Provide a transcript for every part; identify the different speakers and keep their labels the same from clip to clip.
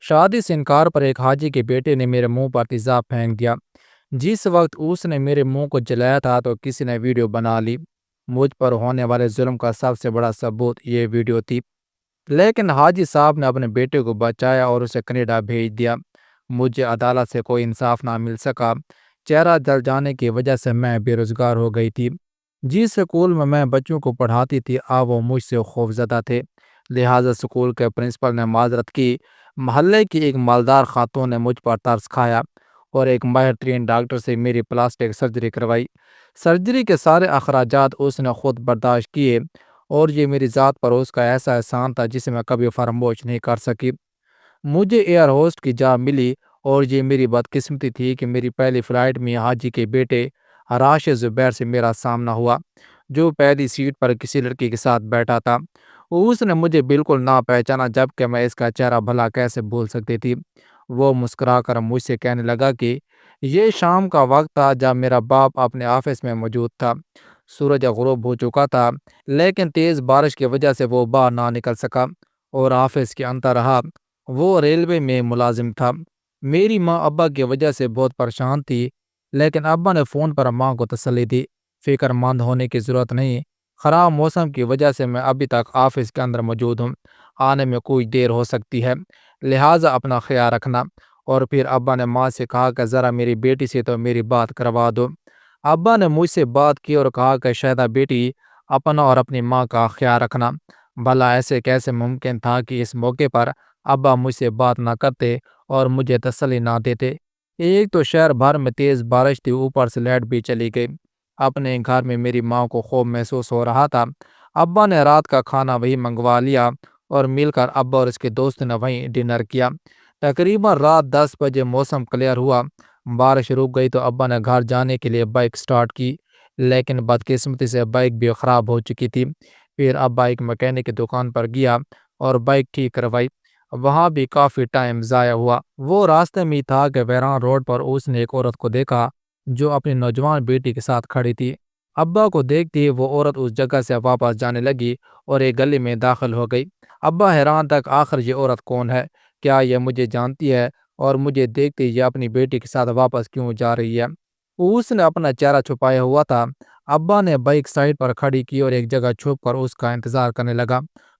Speaker 1: شادی سے انکار پر ایک حاجی کے بیٹے نے میرے منہ پر تیزاب پھینک دیا۔ جس وقت اس نے میرے منہ کو جلایا تھا تو کسی نے ویڈیو بنا لی۔ مجھ پر ہونے والے ظلم کا سب سے بڑا ثبوت یہ ویڈیو تھی، لیکن حاجی صاحب نے اپنے بیٹے کو بچایا اور اسے کینیڈا بھیج دیا۔ مجھے عدالت سے کوئی انصاف نہ مل سکا۔ چہرہ جل جانے کی وجہ سے میں بے روزگار ہو گئی تھی۔ جس سکول میں بچوں کو پڑھاتی تھی اب وہ مجھ سے خوفزدہ تھے، لہٰذا سکول کے پرنسپل نے معذرت کی۔ محلے کی ایک مالدار خاتون نے مجھ پر ترس کھایا اور ایک ماہر ترین ڈاکٹر سے میری پلاسٹک سرجری کروائی۔ سرجری کے سارے اخراجات اس نے خود برداشت کیے اور یہ میری ذات پر اس کا ایسا احسان تھا جسے میں کبھی فراموش نہیں کر سکی۔ مجھے ایئر ہوسٹ کی جاب ملی اور یہ میری بدقسمتی تھی کہ میری پہلی فلائٹ میں حاجی کے بیٹے راشد زبیر سے میرا سامنا ہوا، جو پہلی سیٹ پر کسی لڑکی کے ساتھ بیٹھا تھا۔ اس نے مجھے بالکل نہ پہچانا، جبکہ میں اس کا چہرہ بھلا کیسے بھول سکتی تھی۔ وہ مسکرا کر مجھ سے کہنے لگا کہ یہ شام کا وقت تھا جب میرا باپ اپنے آفس میں موجود تھا۔ سورج غروب ہو چکا تھا، لیکن تیز بارش کی وجہ سے وہ باہر نہ نکل سکا اور آفس کے اندر رہا۔ وہ ریلوے میں ملازم تھا۔ میری ماں ابا کی وجہ سے بہت پریشان تھی، لیکن ابا نے فون پر ماں کو تسلی دی، فکر مند ہونے کی ضرورت نہیں، خراب موسم کی وجہ سے میں ابھی تک آفس کے اندر موجود ہوں، آنے میں کوئی دیر ہو سکتی ہے، لہٰذا اپنا خیال رکھنا۔ اور پھر ابا نے ماں سے کہا کہ ذرا میری بیٹی سے تو میری بات کروا دو۔ ابا نے مجھ سے بات کی اور کہا کہ شاہدہ بیٹی، اپنا اور اپنی ماں کا خیال رکھنا۔ بھلا ایسے کیسے ممکن تھا کہ اس موقع پر ابا مجھ سے بات نہ کرتے اور مجھے تسلی نہ دیتے؟ ایک تو شہر بھر میں تیز بارش تھی، اوپر سے لائٹ بھی چلی گئی۔ اپنے گھر میں میری ماں کو خوف محسوس ہو رہا تھا۔ ابا نے رات کا کھانا وہی منگوا لیا اور مل کر ابا اور اس کے دوست نے وہیں ڈنر کیا۔ تقریباً رات 10 بجے موسم کلیئر ہوا، بارش رک گئی تو ابا نے گھر جانے کے لیے بائک سٹارٹ کی، لیکن بدقسمتی سے بائک بھی خراب ہو چکی تھی۔ پھر ابا ایک میکینک کی دکان پر گیا اور بائک ٹھیک کروائی۔ وہاں بھی کافی ٹائم ضائع ہوا۔ وہ راستے میں تھا کہ ویران روڈ پر اس نے ایک عورت کو دیکھا جو اپنی نوجوان بیٹی کے ساتھ کھڑی تھی۔ ابا کو دیکھتی وہ عورت اس جگہ سے واپس جانے لگی اور ایک گلی میں داخل ہو گئی۔ ابا حیران تک آخر یہ عورت کون ہے؟ کیا یہ مجھے جانتی ہے؟ اور مجھے دیکھتے یہ اپنی بیٹی کے ساتھ واپس کیوں جا رہی ہے؟ اس نے اپنا چہرہ چھپایا ہوا تھا۔ ابا نے بائک سائڈ پر کھڑی کی اور ایک جگہ چھپ کر اس کا انتظار کرنے لگا۔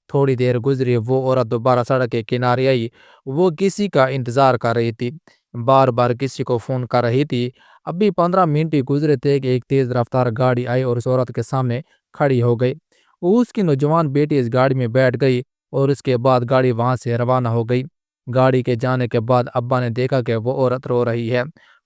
Speaker 1: تھوڑی دیر گزری، وہ عورت دوبارہ سڑک کے کنارے آئی۔ وہ کسی کا انتظار کر رہی تھی، بار بار کسی کو فون کر رہی تھی۔ ابھی 15 منٹ ہی گزرے تھے کہ ایک تیز رفتار گاڑی آئی اور اس عورت کے سامنے کھڑی ہو گئی۔ اس کی نوجوان بیٹی اس گاڑی میں بیٹھ گئی اور اس کے بعد گاڑی وہاں سے روانہ ہو گئی۔ گاڑی کے جانے کے بعد ابا نے دیکھا کہ وہ عورت رو رہی ہے۔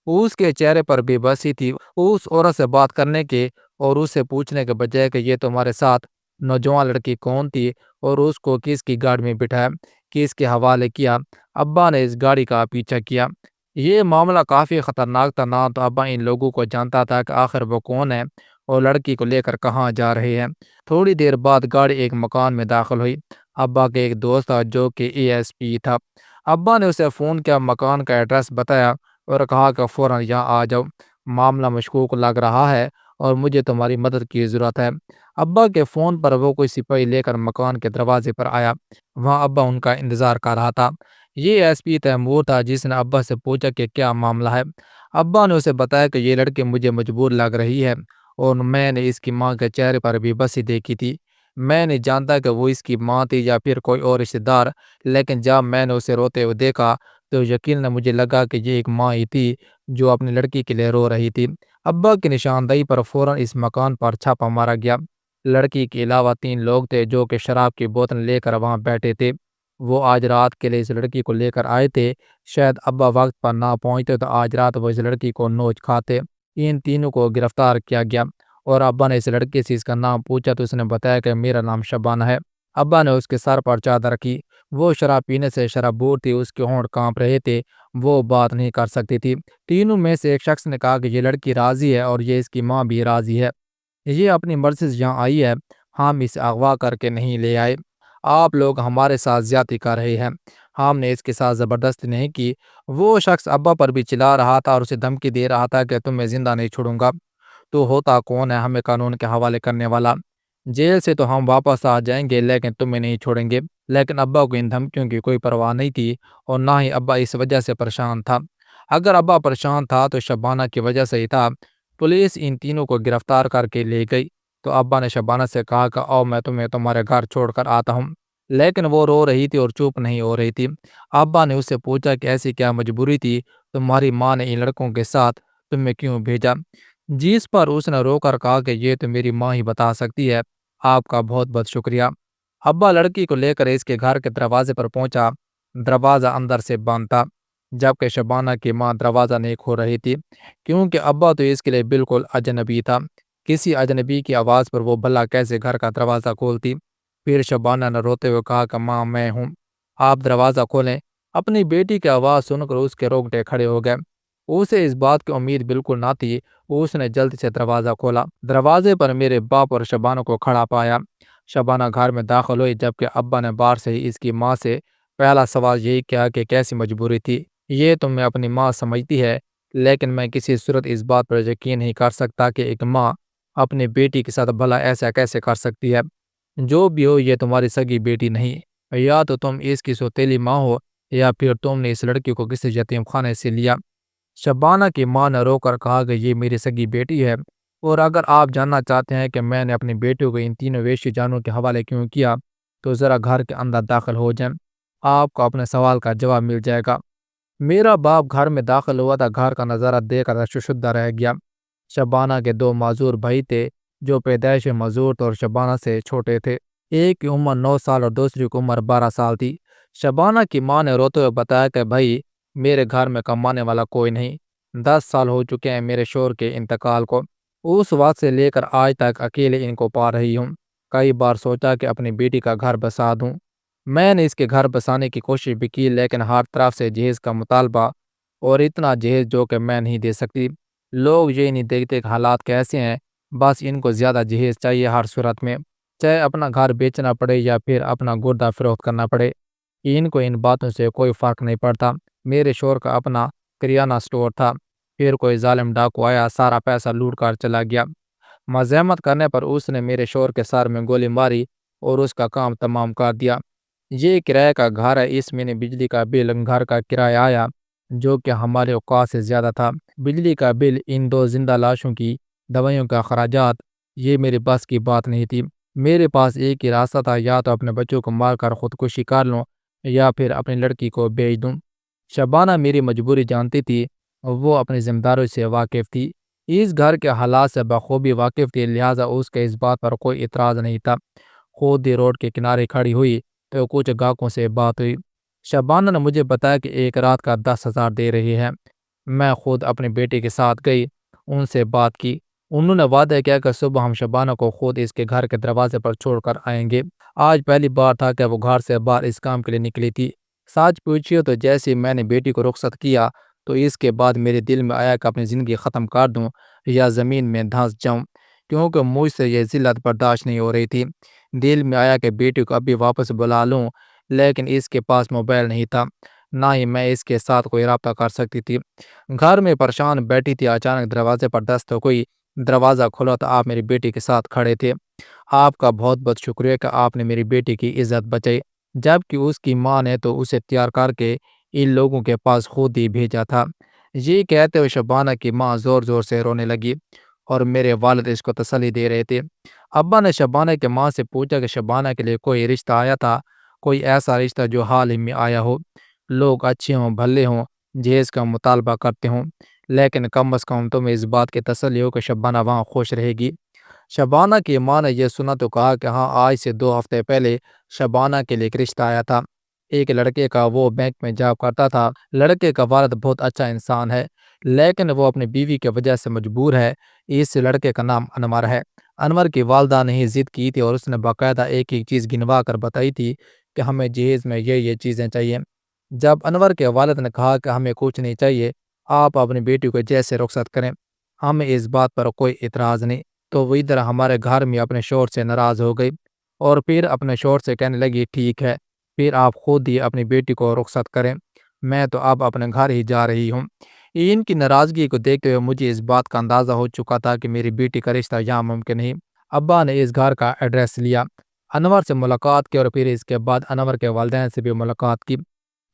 Speaker 1: اس کے چہرے پر بے بسی تھی۔ اس عورت سے بات کرنے کے اور اس سے پوچھنے کے بجائے کہ یہ تمہارے ساتھ نوجوان لڑکی کون تھی اور اس کو کس کی گاڑی میں بٹھایا، کس کے حوالے کیا، ابا نے اس گاڑی کا پیچھا کیا۔ یہ معاملہ کافی خطرناک تھا، نہ تو ابا ان لوگوں کو جانتا تھا کہ آخر وہ کون ہے اور لڑکی کو لے کر کہاں جا رہے ہیں۔ تھوڑی دیر بعد گاڑی ایک مکان میں داخل ہوئی۔ ابا کے ایک دوست تھا جو کہ ESP تھا۔ ابا نے اسے فون کیا، مکان کا ایڈریس بتایا اور کہا کہ فوراً یہاں آ جاؤ، معاملہ مشکوک لگ رہا ہے اور مجھے تمہاری مدد کی ضرورت ہے۔ ابا کے فون پر وہ کوئی سپاہی لے کر مکان کے دروازے پر آیا۔ وہاں ابا ان کا انتظار کر رہا تھا۔ یہ ESP تیمور تھا، جس نے ابا سے پوچھا کہ کیا معاملہ ہے۔ ابا نے اسے بتایا کہ یہ لڑکی مجھے مجبور لگ رہی ہے اور میں نے اس کی ماں کے چہرے پر بھی بسی دیکھی تھی۔ میں نہیں جانتا کہ وہ اس کی ماں تھی یا پھر کوئی اور رشتہ دار، لیکن جب میں نے اسے روتے ہوئے دیکھا تو یقیناً مجھے لگا کہ یہ ایک ماں ہی تھی جو اپنی لڑکی کے لیے رو رہی تھی۔ ابا کی نشاندہی پر فوراً اس مکان پر چھاپا مارا گیا۔ لڑکی کے علاوہ 3 لوگ تھے جو کہ شراب کی بوتل لے کر وہاں بیٹھے تھے۔ وہ آج رات کے لیے اس لڑکی کو لے کر آئے تھے۔ شاید ابا وقت پر نہ پہنچتے تو آج رات وہ اس لڑکی کو نوچ کھاتے۔ ان تینوں کو گرفتار کیا گیا اور ابا نے اس لڑکی سے اس کا نام پوچھا تو اس نے بتایا کہ میرا نام شبانہ ہے۔ ابا نے اس کے سر پر چادر رکھی۔ وہ شراب پینے سے شرابور تھی، اس کے ہونٹ کانپ رہے تھے، وہ بات نہیں کر سکتی تھی۔ تینوں میں سے ایک شخص نے کہا کہ یہ لڑکی راضی ہے اور یہ اس کی ماں بھی راضی ہے، یہ اپنی مرضی سے یہاں آئی ہے، ہم اسے اغوا کر کے نہیں لے آئے۔ آپ لوگ ہمارے ساتھ زیادتی کر رہے ہیں، ہم نے اس کے ساتھ زبردستی نہیں کی۔ وہ شخص ابا پر بھی چلا رہا تھا اور اسے دھمکی دے رہا تھا کہ تمہیں زندہ نہیں چھوڑوں گا۔ تو ہوتا کون ہے ہمیں قانون کے حوالے کرنے والا؟ جیل سے تو ہم واپس آ جائیں گے لیکن تمہیں نہیں چھوڑیں گے۔ لیکن ابا کو ان دھمکیوں کی کوئی پرواہ نہیں تھی اور نہ ہی ابا اس وجہ سے پریشان تھا۔ اگر ابا پریشان تھا تو شبانہ کی وجہ سے ہی تھا۔ پولیس ان تینوں کو گرفتار کر کے لے گئی تو ابا نے شبانہ سے کہا کہ آؤ میں تمہیں تمہارے گھر چھوڑ کر آتا ہوں، لیکن وہ رو رہی تھی اور چپ نہیں ہو رہی تھی۔ ابا نے اس سے پوچھا کہ ایسی کیا مجبوری تھی، تمہاری ماں نے ان لڑکوں کے ساتھ تمہیں کیوں بھیجا؟ جس پر اس نے رو کر کہا کہ یہ تو میری ماں ہی بتا سکتی ہے، آپ کا بہت بہت شکریہ۔ ابا لڑکی کو لے کر اس کے گھر کے دروازے پر پہنچا۔ دروازہ اندر سے بند تھا، جبکہ شبانہ کی ماں دروازہ نہیں کھول رہی تھی، کیونکہ ابا تو اس کے لیے بالکل اجنبی تھا۔ کسی اجنبی کی آواز پر وہ بھلا کیسے گھر کا دروازہ کھولتی؟ پھر شبانہ نے روتے ہوئے کہا کہ ماں میں ہوں، آپ دروازہ کھولیں۔ اپنی بیٹی کی آواز سن کر اس کے رونگٹے کھڑے ہو گئے۔ اسے اس بات کی امید بالکل نہ تھی۔ اس نے جلدی سے دروازہ کھولا۔ دروازے پر میرے باپ اور شبانہ کو کھڑا پایا۔ شبانہ گھر میں داخل ہوئی، جبکہ ابا نے باہر سے ہی اس کی ماں سے پہلا سوال یہی کیا کہ کیسی مجبوری تھی؟ یہ تم میں اپنی ماں سمجھتی ہے، لیکن میں کسی صورت اس بات پر یقین نہیں کر سکتا کہ ایک ماں اپنی بیٹی کے ساتھ بھلا ایسا کیسے کر سکتی ہے۔ جو بھی ہو، یہ تمہاری سگی بیٹی نہیں، یا تو تم اس کی سوتیلی ماں ہو یا پھر تم نے اس لڑکی کو کسی یتیم خانے سے لیا۔ شبانہ کی ماں نے رو کر کہا کہ یہ میری سگی بیٹی ہے، اور اگر آپ جاننا چاہتے ہیں کہ میں نے اپنی بیٹی کو ان تینوں ویشی جانوں کے حوالے کیوں کیا تو ذرا گھر کے اندر داخل ہو جائیں، آپ کو اپنے سوال کا جواب مل جائے گا۔ میرا باپ گھر میں داخل ہوا تھا، گھر کا نظارہ دیکھ کر ششدر رہ گیا۔ شبانہ کے دو معذور بھائی تھے جو پیدائش میں معذور تھے اور شبانہ سے چھوٹے تھے۔ ایک کی عمر 9 سال اور دوسری کی عمر 12 سال تھی۔ شبانہ کی ماں نے روتے ہوئے بتایا کہ بھائی میرے گھر میں کمانے والا کوئی نہیں، 10 سال ہو چکے ہیں میرے شوہر کے انتقال کو، اس وقت سے لے کر آج تک اکیلے ان کو پا رہی ہوں۔ کئی بار سوچا کہ اپنی بیٹی کا گھر بسا دوں، میں نے اس کے گھر بسانے کی کوشش بھی کی، لیکن ہر طرف سے جہیز کا مطالبہ اور اتنا جہیز جو کہ میں نہیں دے سکتی۔ لوگ یہ نہیں دیکھتے کہ حالات کیسے ہیں، بس ان کو زیادہ جہیز چاہیے ہر صورت میں، چاہے اپنا گھر بیچنا پڑے یا پھر اپنا گردہ فروخت کرنا پڑے۔ ان کو ان باتوں سے کوئی فرق نہیں پڑتا۔ میرے شوہر کا اپنا کریانہ سٹور تھا، پھر کوئی ظالم ڈاکو آیا، سارا پیسہ لوٹ کر چلا گیا۔ مزاحمت کرنے پر اس نے میرے شوہر کے سر میں گولی ماری اور اس کا کام تمام کر دیا۔ یہ کرایہ کا گھر ہے، اس مہینے بجلی کا بل گھر کا کرایہ آیا جو کہ ہمارے اوقات سے زیادہ تھا۔ بجلی کا بل، ان دو زندہ لاشوں کی دوائیوں کا اخراجات، یہ میرے بس کی بات نہیں تھی۔ میرے پاس ایک ہی راستہ تھا، یا تو اپنے بچوں کو مار کر خودکشی کر لوں یا پھر اپنی لڑکی کو بیچ دوں۔ شبانہ میری مجبوری جانتی تھی، وہ اپنی ذمہ داریوں سے واقف تھی، اس گھر کے حالات سے بخوبی واقف تھی، لہٰذا اس کے اس بات پر کوئی اعتراض نہیں تھا۔ خود ہی روڈ کے کنارے کھڑی ہوئی تو کچھ گاہکوں سے بات ہوئی۔ شبانہ نے مجھے بتایا کہ ایک رات کا 10,000 دے رہی ہے۔ میں خود اپنی بیٹی کے ساتھ گئی، ان سے بات کی، انہوں نے وعدہ کیا کہ صبح ہم شبانہ کو خود اس کے گھر کے دروازے پر چھوڑ کر آئیں گے۔ آج پہلی بار تھا کہ وہ گھر سے باہر اس کام کے لیے نکلی تھی۔ سچ پوچھیے تو جیسے میں نے بیٹی کو رخصت کیا تو اس کے بعد میرے دل میں آیا کہ اپنی زندگی ختم کر دوں یا زمین میں دھنس جاؤں، کیونکہ مجھ سے یہ ذلت برداشت نہیں ہو رہی تھی۔ دل میں آیا کہ بیٹی کو ابھی واپس بلا لوں، لیکن اس کے پاس موبائل نہیں تھا، نہ ہی میں اس کے ساتھ کوئی رابطہ کر سکتی تھی۔ گھر میں پریشان بیٹھی تھی، اچانک دروازے پر دستک ہوئی، دروازہ کھولا تو آپ میری بیٹی کے ساتھ کھڑے تھے۔ آپ کا بہت بہت شکریہ کہ آپ نے میری بیٹی کی عزت بچائی، جبکہ اس کی ماں نے تو اسے تیار کر کے ان لوگوں کے پاس خود ہی بھیجا تھا۔ یہ کہتے ہوئے شبانہ کی ماں زور زور سے رونے لگی اور میرے والد اس کو تسلی دے رہے تھے۔ ابا نے شبانہ کی ماں سے پوچھا کہ شبانہ کے لیے کوئی رشتہ آیا تھا، کوئی ایسا رشتہ جو حال ہی میں آیا ہو، لوگ اچھے ہوں بھلے ہوں، جہیز کا مطالبہ کرتے ہوں، لیکن کم از کم تمہیں اس بات کی تسلی ہو کہ شبانہ وہاں خوش رہے گی۔ شبانہ کی ماں نے یہ سنا تو کہا کہ ہاں، آج سے 2 ہفتے پہلے شبانہ کے لیے ایک رشتہ آیا تھا، ایک لڑکے کا، وہ بینک میں جاب کرتا تھا۔ لڑکے کا والد بہت اچھا انسان ہے، لیکن وہ اپنی بیوی کی وجہ سے مجبور ہے۔ اس لڑکے کا نام انور ہے۔ انور کی والدہ نے ہی ضد کی تھی اور اس نے باقاعدہ ایک ایک چیز گنوا کر بتائی تھی کہ ہمیں جہیز میں یہ چیزیں چاہیے۔ جب انور کے والد نے کہا کہ ہمیں کچھ نہیں چاہیے، آپ اپنی بیٹی کو جیسے رخصت کریں، ہمیں اس بات پر کوئی اعتراض نہیں، تو وہ ادھر ہمارے گھر میں اپنے شوہر سے ناراض ہو گئی اور پھر اپنے شوہر سے کہنے لگی ٹھیک ہے، پھر آپ خود ہی اپنی بیٹی کو رخصت کریں، میں تو اب اپنے گھر ہی جا رہی ہوں۔ ان کی ناراضگی کو دیکھتے ہوئے مجھے اس بات کا اندازہ ہو چکا تھا کہ میری بیٹی کا رشتہ یہاں ممکن نہیں۔ ابا نے اس گھر کا ایڈریس لیا، انور سے ملاقات کی اور پھر اس کے بعد انور کے والدین سے بھی ملاقات کی۔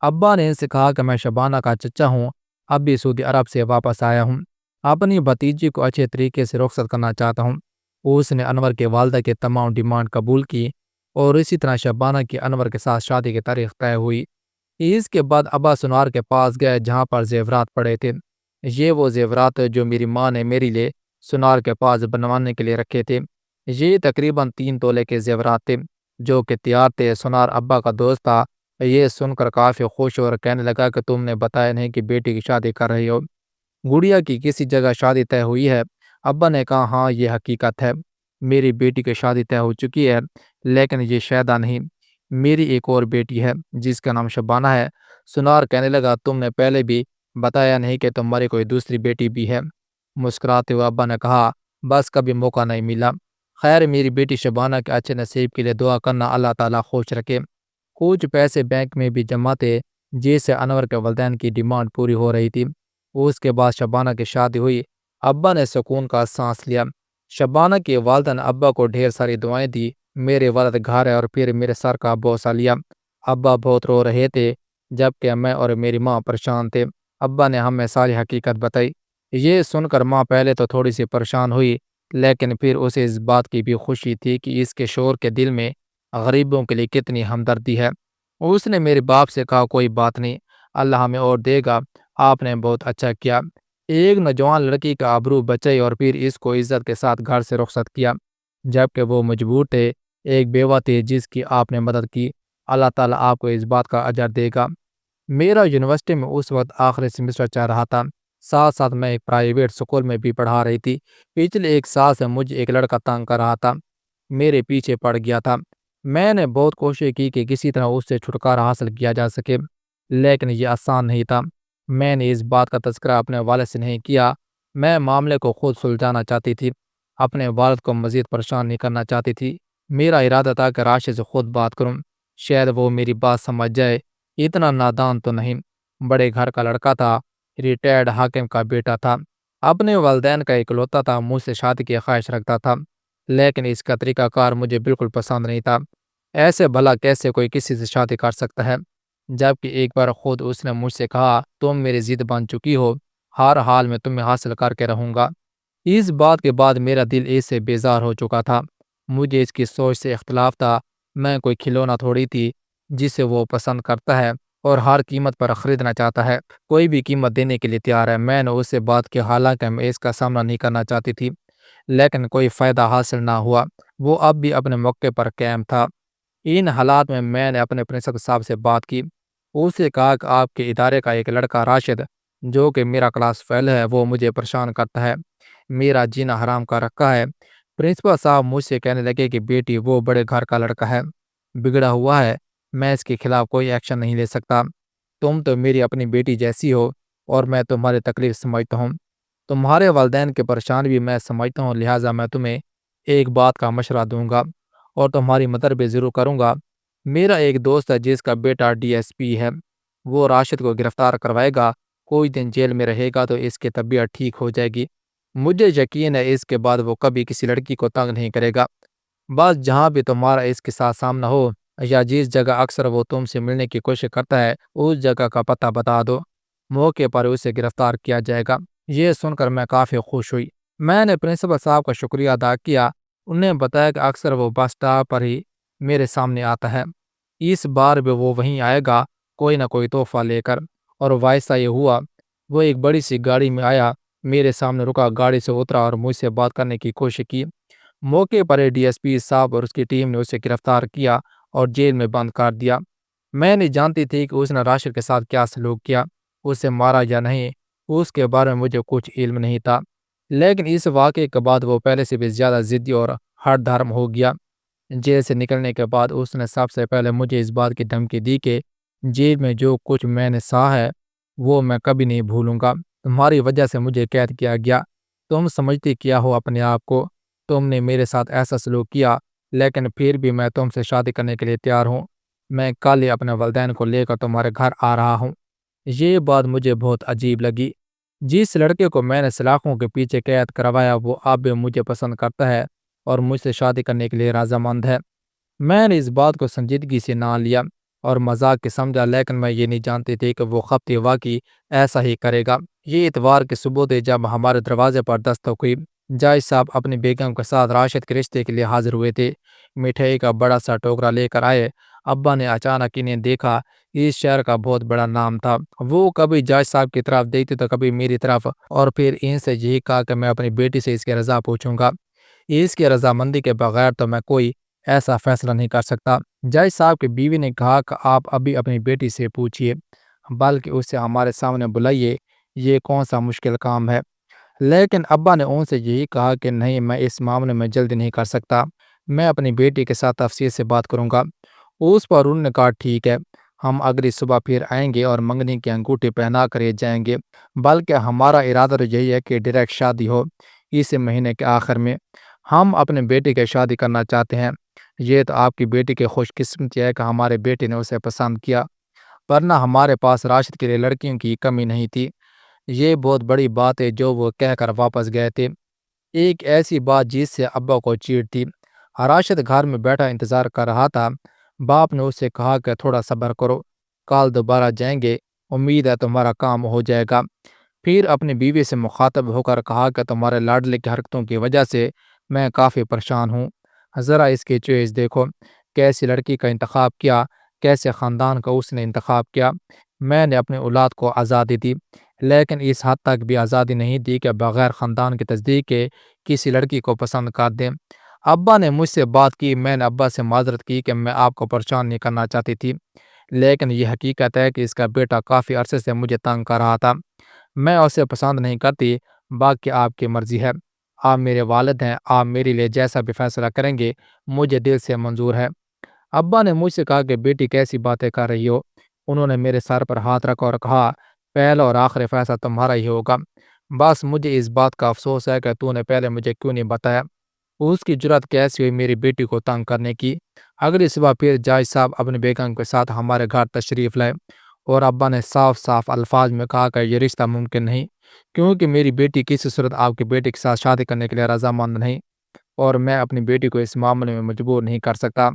Speaker 1: ابا نے ان سے کہا کہ میں شبانہ کا چچا ہوں، اب بھی سعودی عرب سے واپس آیا ہوں، اپنی بھتیجی کو اچھے طریقے سے رخصت کرنا چاہتا ہوں۔ اس نے انور کے والدہ کے تمام ڈیمانڈ قبول کی اور اسی طرح شبانہ کی انور کے ساتھ شادی کی تاریخ طے ہوئی۔ اس کے بعد ابا سنار کے پاس گئے جہاں پر زیورات پڑے تھے۔ یہ وہ زیورات جو میری ماں نے میرے لیے سنار کے پاس بنوانے کے لیے رکھے تھے۔ یہ تقریباً 3 تولے کے زیورات تھے جو کہ تیار تھے۔ سنار ابا کا دوست تھا، یہ سن کر کافی خوش اور کہنے لگا کہ تم نے بتایا نہیں کہ بیٹی کی شادی کر رہی ہو، گڑیا کی کسی جگہ شادی طے ہوئی ہے؟ ابا نے کہا ہاں یہ حقیقت ہے، میری بیٹی کی شادی طے ہو چکی ہے، لیکن یہ شیدا نہیں، میری ایک اور بیٹی ہے جس کا نام شبانہ ہے۔ سنار کہنے لگا تم نے پہلے بھی بتایا نہیں کہ تمہاری کوئی دوسری بیٹی بھی ہے؟ مسکراتے ہوئے ابا نے کہا بس کبھی موقع نہیں ملا۔ خیر میری بیٹی شبانہ کے اچھے نصیب کے لیے دعا کرنا، اللہ تعالیٰ خوش رکھے۔ کچھ پیسے بینک میں بھی جمع تھے جس سے انور کے والدین کی ڈیمانڈ پوری ہو رہی تھی۔ اس کے بعد شبانہ کی شادی ہوئی، ابا نے سکون کا سانس لیا۔ شبانہ کی والدہ نے ابا کو ڈھیر ساری دعائیں دی، میرے والد گھر ہے اور پھر میرے سر کا بوسہ لیا۔ ابا بہت رو رہے تھے جبکہ میں اور میری ماں پریشان تھے۔ ابا نے ہمیں ساری حقیقت بتائی۔ یہ سن کر ماں پہلے تو تھوڑی سی پریشان ہوئی، لیکن پھر اسے اس بات کی بھی خوشی تھی کہ اس کے شوہر کے دل میں غریبوں کے لیے کتنی ہمدردی ہے۔ اس نے میرے باپ سے کہا کوئی بات نہیں، اللہ ہمیں اور دے گا، آپ نے بہت اچھا کیا۔ ایک نوجوان لڑکی کا آبرو بچائی اور پھر اس کو عزت کے ساتھ گھر سے رخصت کیا جبکہ وہ مجبور تھے۔ ایک بیوہ تھی جس کی آپ نے مدد کی، اللہ تعالیٰ آپ کو اس بات کا اجر دے گا۔ میرا یونیورسٹی میں اس وقت آخری سمسٹر چل رہا تھا، ساتھ ساتھ میں ایک پرائیویٹ سکول میں بھی پڑھا رہی تھی۔ پچھلے 1 سال سے مجھے ایک لڑکا تنگ کر رہا تھا، میرے پیچھے پڑ گیا تھا۔ میں نے بہت کوشش کی کہ کسی طرح اس سے چھٹکارا حاصل کیا جا سکے، لیکن یہ آسان نہیں تھا۔ میں نے اس بات کا تذکرہ اپنے والد سے نہیں کیا، میں معاملے کو خود سلجھانا چاہتی تھی، اپنے والد کو مزید پریشان نہیں کرنا چاہتی تھی۔ میرا ارادہ تھا کہ راشد سے خود بات کروں، شاید وہ میری بات سمجھ جائے، اتنا نادان تو نہیں۔ بڑے گھر کا لڑکا تھا، ریٹائرڈ حاکم کا بیٹا تھا، اپنے والدین کا اکلوتا تھا، مجھ سے شادی کی خواہش رکھتا تھا، لیکن اس کا طریقہ کار مجھے بالکل پسند نہیں تھا۔ ایسے بھلا کیسے کوئی کسی سے شادی کر سکتا ہے؟ جبکہ ایک بار خود اس نے مجھ سے کہا تم میری ضد بن چکی ہو، ہر حال میں تمہیں حاصل کر کے رہوں گا۔ اس بات کے بعد میرا دل اس سے بیزار ہو چکا تھا، مجھے اس کی سوچ سے اختلاف تھا۔ میں کوئی کھلونا تھوڑی تھی جسے وہ پسند کرتا ہے اور ہر قیمت پر خریدنا چاہتا ہے، کوئی بھی قیمت دینے کے لیے تیار ہے۔ میں نے اس سے بات کی، حالانکہ میں اس کا سامنا نہیں کرنا چاہتی تھی، لیکن کوئی فائدہ حاصل نہ ہوا، وہ اب بھی اپنے موقع پر قائم تھا۔ ان حالات میں نے اپنے پرنسپل صاحب سے بات کی، اسے کہا کہ آپ کے ادارے کا ایک لڑکا راشد جو کہ میرا کلاس فیل ہے، وہ مجھے پریشان کرتا ہے، میرا جینا حرام کر رکھا ہے۔ پرنسپل صاحب مجھ سے کہنے لگے کہ بیٹی وہ بڑے گھر کا لڑکا ہے، بگڑا ہوا ہے، میں اس کے خلاف کوئی ایکشن نہیں لے سکتا، تم تو میری اپنی بیٹی جیسی ہو اور میں تمہاری تکلیف سمجھتا ہوں، تمہارے والدین کی پریشانی بھی میں سمجھتا ہوں، لہٰذا میں تمہیں ایک بات کا مشورہ دوں گا اور تمہاری مدد بھی ضرور کروں گا۔ میرا ایک دوست ہے جس کا بیٹا DSP ہے، وہ راشد کو گرفتار کروائے گا، کوئی دن جیل میں رہے گا تو اس کی طبیعت ٹھیک ہو جائے گی، مجھے یقین ہے اس کے بعد وہ کبھی کسی لڑکی کو تنگ نہیں کرے گا۔ بس جہاں بھی تمہارا اس کے ساتھ سامنا ہو یا جس جگہ اکثر وہ تم سے ملنے کی کوشش کرتا ہے اس جگہ کا پتہ بتا دو، موقع پر اسے گرفتار کیا جائے گا۔ یہ سن کر میں کافی خوش ہوئی، میں نے پرنسپل صاحب کا شکریہ ادا کیا، انہوں نے بتایا کہ اکثر وہ بس اسٹاپ پر ہی میرے سامنے آتا ہے، اس بار بھی وہ وہیں آئے گا کوئی نہ کوئی تحفہ لے کر، اور ویسا یہ ہوا، وہ ایک بڑی سی گاڑی میں آیا، میرے سامنے رکا، گاڑی سے اترا اور مجھ سے بات کرنے کی کوشش کی۔ موقع پر DSP صاحب اور اس کی ٹیم نے اسے گرفتار کیا اور جیل میں بند کر دیا۔ میں نہیں جانتی تھی کہ اس نے راشد کے ساتھ کیا سلوک کیا، اسے مارا یا نہیں، اس کے بارے میں مجھے کچھ علم نہیں تھا، لیکن اس واقعے کے بعد وہ پہلے سے بھی زیادہ ضدی اور ہٹ دھرم ہو گیا۔ جیل سے نکلنے کے بعد اس نے سب سے پہلے مجھے اس بات کی دھمکی دی کہ جیل میں جو کچھ میں نے سہا ہے وہ میں کبھی نہیں بھولوں گا، تمہاری وجہ سے مجھے قید کیا گیا، تم سمجھتی کیا ہو اپنے آپ کو، تم نے میرے ساتھ ایسا سلوک کیا، لیکن پھر بھی میں تم سے شادی کرنے کے لیے تیار ہوں، میں کل ہی اپنے والدین کو لے کر تمہارے گھر آ رہا ہوں۔ یہ بات مجھے بہت عجیب لگی، جس لڑکے کو میں نے سلاخوں کے پیچھے قید کروایا وہ اب بھی مجھے پسند کرتا ہے اور مجھ سے شادی کرنے کے لیے رضامند ہے۔ میں نے اس بات کو سنجیدگی سے نہ لیا اور مذاق کے سمجھا، لیکن میں یہ نہیں جانتی تھی کہ وہ خپتی واقعی ایسا ہی کرے گا۔ یہ اتوار کے صبح تھے جب ہمارے دروازے پر دستک ہوئی۔ جائے صاحب اپنی بیگم کے ساتھ راشد کے رشتے کے لیے حاضر ہوئے تھے۔ مٹھائی کا بڑا سا ٹوکرا لے کر آئے۔ ابا نے اچانک انہیں دیکھا۔ اس شہر کا بہت بڑا نام تھا۔ وہ کبھی جائے صاحب کی طرف دیکھتے تو کبھی میری طرف، اور پھر ان سے یہی کہا کہ میں اپنی بیٹی سے اس کی رضا پوچھوں گا۔ اس کی رضامندی کے بغیر تو میں کوئی ایسا فیصلہ نہیں کر سکتا۔ جج صاحب کی بیوی نے کہا کہ آپ ابھی اپنی بیٹی سے پوچھیے، بلکہ اسے ہمارے سامنے بلائیے، یہ کون سا مشکل کام ہے۔ لیکن ابا نے ان سے یہی کہا کہ نہیں، میں اس معاملے میں جلدی نہیں کر سکتا، میں اپنی بیٹی کے ساتھ تفصیل سے بات کروں گا۔ اس پر انہوں نے کہا ٹھیک ہے، ہم اگلی صبح پھر آئیں گے اور منگنی کی انگوٹھی پہنا کر یہ جائیں گے، بلکہ ہمارا ارادہ تو یہی ہے کہ ڈائریکٹ شادی ہو اس مہینے کے آخر میں۔ ہم اپنے بیٹے کی شادی کرنا چاہتے ہیں۔ یہ تو آپ کی بیٹی کی خوش قسمتی ہے کہ ہمارے بیٹے نے اسے پسند کیا، ورنہ ہمارے پاس راشد کے لیے لڑکیوں کی کمی نہیں تھی۔ یہ بہت بڑی بات ہے جو وہ کہہ کر واپس گئے تھے، ایک ایسی بات جس سے ابا کو چیڑ تھی۔ راشد گھر میں بیٹھا انتظار کر رہا تھا۔ باپ نے اسے کہا کہ تھوڑا صبر کرو، کل دوبارہ جائیں گے، امید ہے تمہارا کام ہو جائے گا۔ پھر اپنی بیوی سے مخاطب ہو کر کہا کہ تمہارے لاڈلے کی حرکتوں کی وجہ سے میں کافی پریشان ہوں۔ ذرا اس کی چوائس دیکھو، کیسی لڑکی کا انتخاب کیا، کیسے خاندان کا اس نے انتخاب کیا۔ میں نے اپنی اولاد کو آزادی دی، لیکن اس حد تک بھی آزادی نہیں دی کہ بغیر خاندان کی تصدیق کے کسی لڑکی کو پسند کر دیں۔ ابا نے مجھ سے بات کی، میں نے ابا سے معذرت کی کہ میں آپ کو پریشان نہیں کرنا چاہتی تھی، لیکن یہ حقیقت ہے کہ اس کا بیٹا کافی عرصے سے مجھے تنگ کر رہا تھا۔ میں اسے پسند نہیں کرتی، باقی آپ کی مرضی ہے، آپ میرے والد ہیں، آپ میرے لیے جیسا بھی فیصلہ کریں گے مجھے دل سے منظور ہے۔ ابا نے مجھ سے کہا کہ بیٹی کیسی باتیں کر رہی ہو۔ انہوں نے میرے سر پر ہاتھ رکھا اور کہا پہلا اور آخری فیصلہ تمہارا ہی ہوگا، بس مجھے اس بات کا افسوس ہے کہ تو نے پہلے مجھے کیوں نہیں بتایا۔ اس کی جرات کیسی ہوئی میری بیٹی کو تنگ کرنے کی۔ اگلی صبح پھر جاج صاحب اپنے بیگم کے ساتھ ہمارے گھر تشریف لائے، اور ابا نے صاف صاف الفاظ میں کہا کہ یہ رشتہ ممکن نہیں، کیونکہ میری بیٹی کسی صورت آپ کے بیٹے کے ساتھ شادی کرنے کے لیے رضامند نہیں، اور میں اپنی بیٹی کو اس معاملے میں مجبور نہیں کر سکتا۔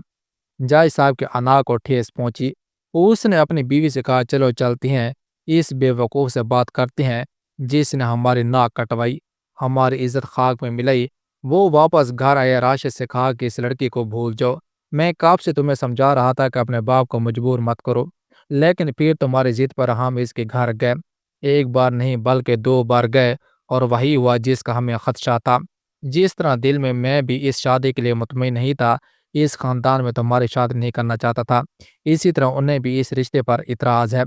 Speaker 1: جاج صاحب کے انا کو ٹھیس پہنچی۔ اس نے اپنی بیوی سے کہا چلو چلتی ہیں، اس بے وقوف سے بات کرتے ہیں جس نے ہماری ناک کٹوائی، ہماری عزت خاک میں ملائی۔ وہ واپس گھر آئے۔ راشد سے کہا کہ اس لڑکی کو بھول جاؤ، میں کب سے تمہیں سمجھا رہا تھا کہ اپنے باپ کو مجبور مت کرو، لیکن پھر تمہاری ضد پر ہم اس کے گھر گئے، ایک بار نہیں بلکہ 2 بار گئے، اور وہی ہوا جس کا ہمیں خدشہ تھا۔ جس طرح دل میں بھی اس شادی کے لیے مطمئن نہیں تھا، اس خاندان میں تمہاری شادی نہیں کرنا چاہتا تھا، اسی طرح انہیں بھی اس رشتے پر اعتراض ہے۔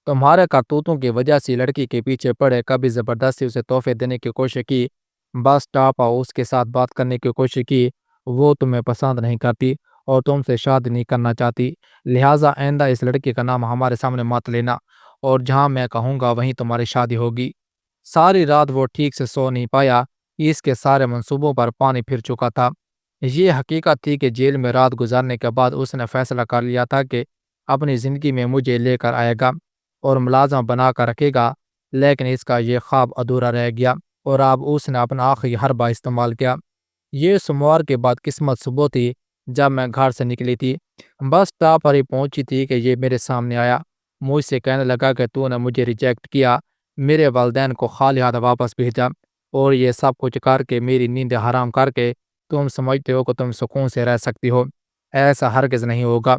Speaker 1: تمہارے کرتوتوں کی وجہ سے لڑکی کے پیچھے پڑے، کبھی زبردستی اسے تحفے دینے کی کوشش کی، بس ٹاپا اس کے ساتھ بات کرنے کی کوشش کی، وہ تمہیں پسند نہیں کرتی اور تم سے شادی نہیں کرنا چاہتی، لہٰذا آئندہ اس لڑکی کا نام ہمارے سامنے مت لینا، اور جہاں میں کہوں گا وہیں تمہاری شادی ہوگی۔ ساری رات وہ ٹھیک سے سو نہیں پایا، اس کے سارے منصوبوں پر پانی پھر چکا تھا۔ یہ حقیقت تھی کہ جیل میں رات گزارنے کے بعد اس نے فیصلہ کر لیا تھا کہ اپنی زندگی میں مجھے لے کر آئے گا اور ملازم بنا کر رکھے گا، لیکن اس کا یہ خواب ادھورا رہ گیا، اور اب اس نے اپنا آخری حربہ استعمال کیا۔ یہ سوموار کے بعد قسمت صبح تھی جب میں گھر سے نکلی تھی، بس اسٹاپ پر ہی پہنچی تھی کہ یہ میرے سامنے آیا، مجھ سے کہنے لگا کہ تو نے مجھے ریجیکٹ کیا، میرے والدین کو خالی ہاتھ واپس بھیجا، اور یہ سب کچھ کر کے میری نیند حرام کر کے تم سمجھتے ہو کہ تم سکون سے رہ سکتی ہو، ایسا ہرگز نہیں ہوگا۔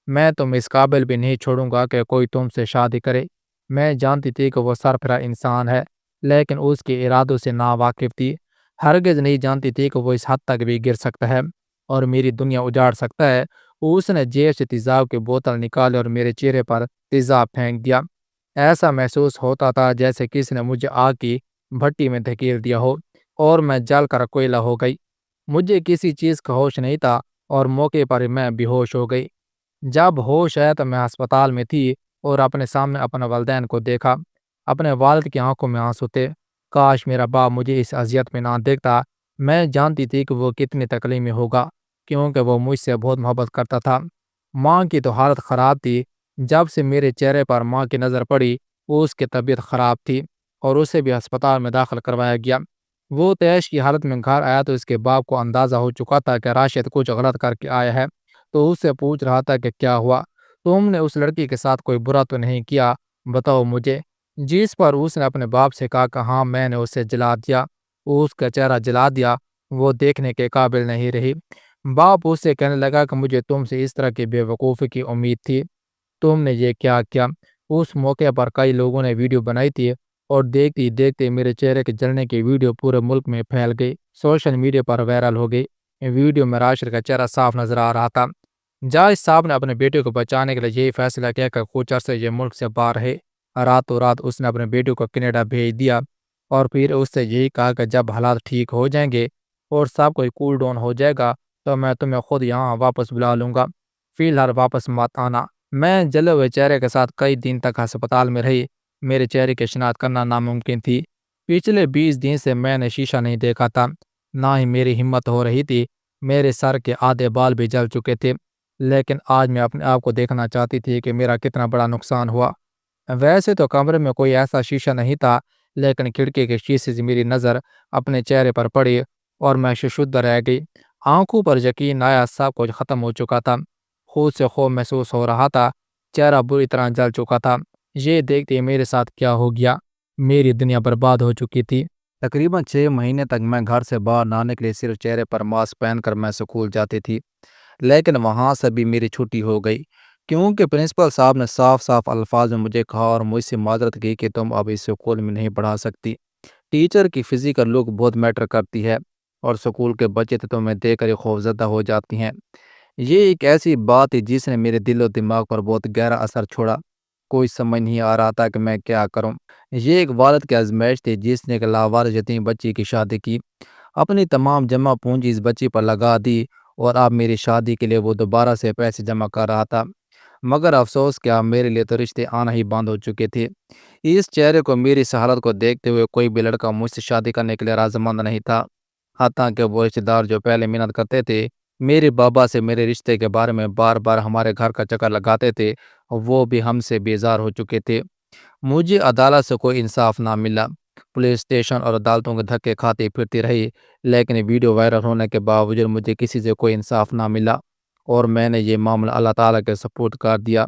Speaker 1: میں تم اس قابل بھی نہیں چھوڑوں گا کہ کوئی تم سے شادی کرے۔ میں جانتی تھی کہ وہ سرفراہ انسان ہے، لیکن اس کے ارادوں سے ناواقف تھی، ہرگز نہیں جانتی تھی کہ وہ اس حد تک بھی گر سکتا ہے اور میری دنیا اجاڑ سکتا ہے۔ اس نے جیب سے تیزاب کی بوتل نکالی اور میرے چہرے پر تیزاب پھینک دیا۔ ایسا محسوس ہوتا تھا جیسے کسی نے مجھے آگ کی بھٹی میں دھکیل دیا ہو اور میں جل کر کوئلہ ہو گئی۔ مجھے کسی چیز کا ہوش نہیں تھا اور موقع پر میں بے ہوش ہو گئی۔ جب ہوش آیا تو میں ہسپتال میں تھی اور اپنے سامنے اپنے والدین کو دیکھا۔ اپنے والد کی آنکھوں میں آنسو تھے۔ کاش میرا باپ مجھے اس اذیت میں نہ دیکھتا۔ میں جانتی تھی کہ وہ کتنی تکلیف میں ہوگا، کیونکہ وہ مجھ سے بہت محبت کرتا تھا۔ ماں کی تو حالت خراب تھی، جب سے میرے چہرے پر ماں کی نظر پڑی اس کی طبیعت خراب تھی اور اسے بھی ہسپتال میں داخل کروایا گیا۔ وہ تیش کی حالت میں گھر آیا تو اس کے باپ کو اندازہ ہو چکا تھا کہ راشد کچھ غلط کر کے آیا ہے، تو اس سے پوچھ رہا تھا کہ کیا ہوا، تم نے اس لڑکی کے ساتھ کوئی برا تو نہیں کیا، بتاؤ مجھے۔ جس پر اس نے اپنے باپ سے کہا کہ ہاں میں نے اسے جلا دیا، اس کا چہرہ جلا دیا، وہ دیکھنے کے قابل نہیں رہی۔ باپ اس سے کہنے لگا کہ مجھے تم سے اس طرح کی بے وقوفی کی امید تھی، تم نے یہ کیا کیا۔ اس موقع پر کئی لوگوں نے ویڈیو بنائی تھی اور دیکھتے ہی دیکھتے میرے چہرے کے جلنے کی ویڈیو پورے ملک میں پھیل گئی، سوشل میڈیا پر وائرل ہو گئی۔ ویڈیو میں راشد کا چہرہ صاف نظر آ رہا تھا۔ جج صاحب نے اپنے بیٹے کو بچانے کے لیے یہی فیصلہ کیا کہ کچھ عرصے یہ ملک سے باہر ہے۔ راتوں رات اس نے اپنے بیٹے کو کینیڈا بھیج دیا اور پھر اس سے یہی کہا کہ جب حالات ٹھیک ہو جائیں گے اور سب کوئی کول ڈاؤن ہو جائے گا تو میں تمہیں خود یہاں واپس بلا لوں گا، فی الحال واپس مت آنا۔ میں جلے ہوئے چہرے کے ساتھ کئی دن تک ہسپتال میں رہی، میرے چہرے کی شناخت کرنا ناممکن تھی۔ پچھلے 20 دن سے میں نے شیشہ نہیں دیکھا تھا، نہ ہی میری ہمت ہو رہی تھی، میرے سر کے آدھے بال بھی جل چکے تھے، لیکن آج میں اپنے آپ کو دیکھنا چاہتی تھی کہ میرا کتنا بڑا نقصان ہوا۔ ویسے تو کمرے میں کوئی ایسا شیشہ نہیں تھا، لیکن کھڑکی کے شیشے سے میری نظر اپنے چہرے پر پڑی اور میں ششدر رہ گئی۔ آنکھوں پر یقین آیا، سب کچھ ختم ہو چکا تھا، خود سے خوف محسوس ہو رہا تھا، چہرہ بری طرح جل چکا تھا۔ یہ دیکھتے ہی میرے ساتھ کیا ہو گیا، میری دنیا برباد ہو چکی تھی۔ تقریباً 6 مہینے تک میں گھر سے باہر نہ نکلے، صرف چہرے پر ماسک پہن کر میں سکول جاتی تھی، لیکن وہاں سے بھی میری چھٹی ہو گئی، کیونکہ پرنسپل صاحب نے صاف صاف الفاظ میں مجھے کہا اور مجھ سے معذرت کی کہ تم اب اس سکول میں نہیں پڑھا سکتی۔ ٹیچر کی فزیکل لک بہت میٹر کرتی ہے اور سکول کے بچے تو تمہیں دیکھ کر ہی خوفزدہ ہو جاتی ہیں۔ یہ ایک ایسی بات تھی جس نے میرے دل و دماغ پر بہت گہرا اثر چھوڑا، کوئی سمجھ نہیں آ رہا تھا کہ میں کیا کروں۔ یہ ایک والد کی آزمائش تھی جس نے ایک لاوارث یتیم بچی کی شادی کی، اپنی تمام جمع پونجی اس بچی پر لگا دی اور اب میری شادی کے لیے وہ دوبارہ سے پیسے جمع کر رہا تھا، مگر افسوس کیا میرے لیے تو رشتے آنا ہی بند ہو چکے تھے۔ اس چہرے کو، میری اس حالت کو دیکھتے ہوئے کوئی بھی لڑکا مجھ سے شادی کرنے کے لیے رضامند نہیں تھا، حتیٰ کہ وہ رشتے دار جو پہلے محنت کرتے تھے میرے بابا سے میرے رشتے کے بارے میں بار بار ہمارے گھر کا چکر لگاتے تھے، وہ بھی ہم سے بیزار ہو چکے تھے۔ مجھے عدالت سے کوئی انصاف نہ ملا، پولیس اسٹیشن اور عدالتوں کے دھکے کھاتی پھرتی رہی، لیکن ویڈیو وائرل ہونے کے باوجود مجھے کسی سے کوئی انصاف نہ ملا اور میں نے یہ معاملہ اللہ تعالیٰ کے سپرد کر دیا۔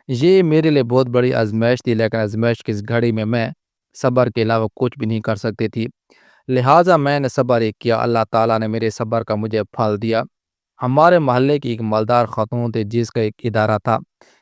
Speaker 1: یہ میرے لیے بہت بڑی آزمائش تھی، لیکن آزمائش کی اس گھڑی میں صبر کے علاوہ کچھ بھی نہیں کر سکتی تھی، لہٰذا میں نے صبر ہی کیا۔ اللہ تعالیٰ نے میرے صبر کا مجھے پھل دیا۔ ہمارے محلے کی ایک مالدار خاتون تھی جس کا ایک ادارہ تھا،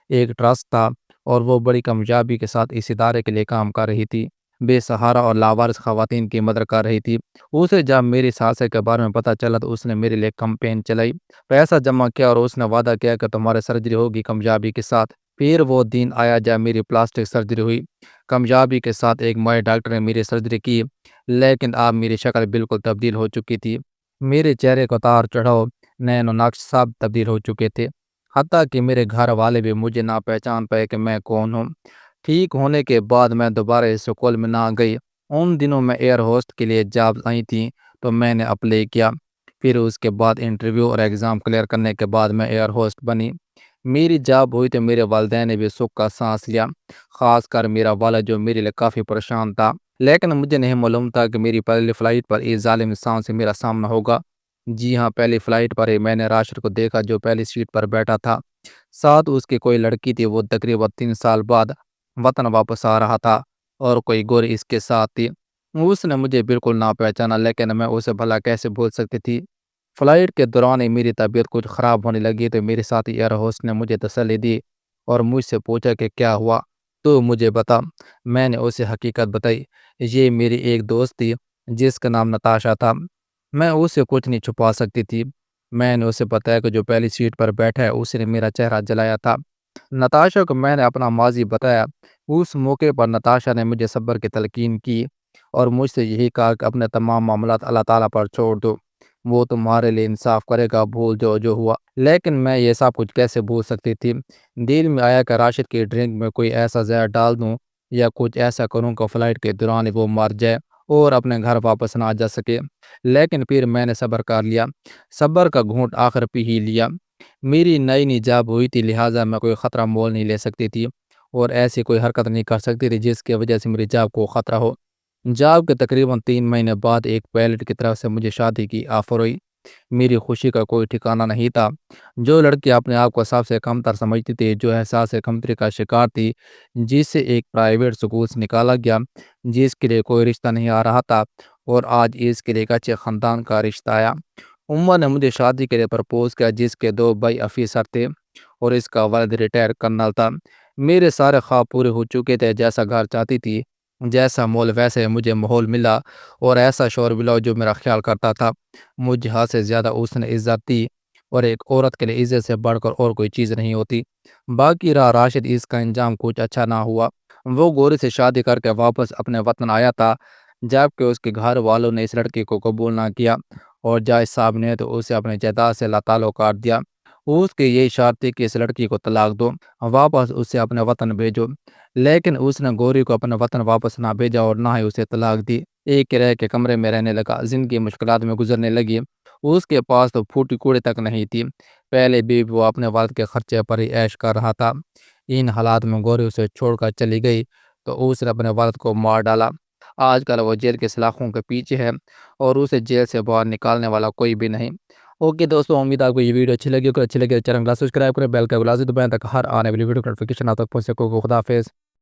Speaker 1: ایک ٹرسٹ تھا، اور وہ بڑی کامیابی کے ساتھ اس ادارے کے لیے کام کر رہی تھی، بے سہارا اور لاوارث خواتین کی مدد کر رہی تھی۔ اسے جب میری حادثے کے بارے میں پتہ چلا تو اس نے میرے لیے کمپین چلائی، پیسہ جمع کیا اور اس نے وعدہ کیا کہ تمہاری سرجری ہوگی کامیابی کے ساتھ۔ پھر وہ دن آیا جب میری پلاسٹک سرجری ہوئی، کامیابی کے ساتھ۔ ایک ماہر ڈاکٹر نے میری سرجری کی، لیکن اب میری شکل بالکل تبدیل ہو چکی تھی، میرے چہرے کو تار چڑھاؤ، نین و نقش سب تبدیل ہو چکے تھے، حتیٰ کہ میرے گھر والے بھی مجھے نہ پہچان پائے کہ میں کون ہوں۔ ٹھیک ہونے کے بعد میں دوبارہ اس سکول میں نہ گئی۔ ان دنوں میں ایئر ہوسٹ کے لیے جاب آئی تھی تو میں نے اپلائی کیا، پھر اس کے بعد انٹرویو اور ایگزام کلیئر کرنے کے بعد میں ایئر ہوسٹ بنی۔ میری جاب ہوئی تو میرے والدین نے بھی سکھ کا سانس لیا، خاص کر میرا والد جو میرے لیے کافی پریشان تھا، لیکن مجھے نہیں معلوم تھا کہ میری پہلی فلائٹ پر اس ظالم انسان سے میرا سامنا ہوگا۔ جی ہاں، پہلی فلائٹ پر ہی میں نے راشد کو دیکھا جو پہلی سیٹ پر بیٹھا تھا، ساتھ اس کی کوئی لڑکی تھی، وہ تقریباً 3 سال بعد وطن واپس آ رہا تھا اور کوئی گوری اس کے ساتھ تھی۔ اس نے مجھے بالکل نہ پہچانا، لیکن میں اسے بھلا کیسے بھول سکتی تھی۔ فلائٹ کے دوران ہی میری طبیعت کچھ خراب ہونے لگی تو میرے ساتھی ایئر ہوسٹ نے مجھے تسلی دی اور مجھ سے پوچھا کہ کیا ہوا، تو مجھے بتا۔ میں نے اسے حقیقت بتائی۔ یہ میری ایک دوست تھی جس کا نام نتاشا تھا، میں اسے کچھ نہیں چھپا سکتی تھی۔ میں نے اسے بتایا کہ جو پہلی سیٹ پر بیٹھا ہے اس نے میرا چہرہ جلایا تھا۔ نتاشا کو میں نے اپنا ماضی بتایا۔ اس موقع پر نتاشا نے مجھے صبر کی تلقین کی اور مجھ سے یہی کہا کہ اپنے تمام معاملات اللہ تعالیٰ پر چھوڑ دو، وہ تمہارے لیے انصاف کرے گا، بھول جاؤ جو ہوا۔ لیکن میں یہ سب کچھ کیسے بھول سکتی تھی؟ دل میں آیا کہ راشد کی ڈرنک میں کوئی ایسا زہر ڈال دوں یا کچھ ایسا کروں کہ فلائٹ کے دوران وہ مر جائے اور اپنے گھر واپس نہ جا سکے، لیکن پھر میں نے صبر کر لیا، صبر کا گھونٹ آخر پی ہی لیا۔ میری نئی جاب ہوئی تھی، لہٰذا میں کوئی خطرہ مول نہیں لے سکتی تھی اور ایسی کوئی حرکت نہیں کر سکتی تھی جس کی وجہ سے میری جاب کو خطرہ ہو۔ جاب کے تقریباً 3 مہینے بعد ایک پائلٹ کی طرف سے مجھے شادی کی آفر ہوئی۔ میری خوشی کا کوئی ٹھکانہ نہیں تھا۔ جو لڑکی اپنے آپ کو سب سے کمتر سمجھتی تھی، جو احساس کمتری کا شکار تھی، جسے ایک پرائیویٹ سکول سے نکالا گیا، جس کے لیے کوئی رشتہ نہیں آ رہا تھا، اور آج اس کے لیے ایک اچھے خاندان کا رشتہ آیا۔ عمر نے مجھے شادی کے لیے پرپوز کیا، جس کے 2 بھائی افیسر تھے اور اس کا والد ریٹائر کرنل تھا۔ میرے سارے خواب پورے ہو چکے تھے، جیسا گھر چاہتی تھی، جیسا مول ویسے مجھے ماحول ملا، اور ایسا شوہر ملا جو میرا خیال کرتا تھا۔ مجھے حد سے زیادہ اس نے عزت دی، اور ایک عورت کے لیے عزت سے بڑھ کر اور کوئی چیز نہیں ہوتی۔ باقی رہا راشد، اس کا انجام کچھ اچھا نہ ہوا۔ وہ گوری سے شادی کر کے واپس اپنے وطن آیا تھا، جبکہ اس کے گھر والوں نے اس لڑکی کو قبول نہ کیا، اور جج صاحب نے تو اسے اپنے جائیداد سے تعلق کاٹ دیا۔ اس کی یہی شرط تھی کہ اس لڑکی کو طلاق دو، واپس اسے اپنے وطن بھیجو، لیکن اس نے گوری کو اپنے وطن واپس نہ بھیجا اور نہ ہی اسے طلاق دی۔ ایک کرائے کے کمرے میں رہنے لگا، زندگی مشکلات میں گزرنے لگی۔ اس کے پاس تو پھوٹی کوڑی تک نہیں تھی، پہلے بھی وہ اپنے والد کے خرچے پر ہی عیش کر رہا تھا۔ ان حالات میں گوری اسے چھوڑ کر چلی گئی تو اس نے اپنے والد کو مار ڈالا۔ آج کل وہ جیل کے سلاخوں کے پیچھے ہے، اور اسے جیل سے باہر نکالنے والا کوئی بھی نہیں۔ اوکے دوستوں، امید آپ کو یہ ویڈیو اچھی لگی، اگر اچھی لگی تو چینل کو سبسکرائب کریں، بیل کا لازمی دبائیں تاکہ ہر آنے والی ویڈیو کا نوٹیفیکیشن آپ تک پہنچ سکے۔ خدا حافظ۔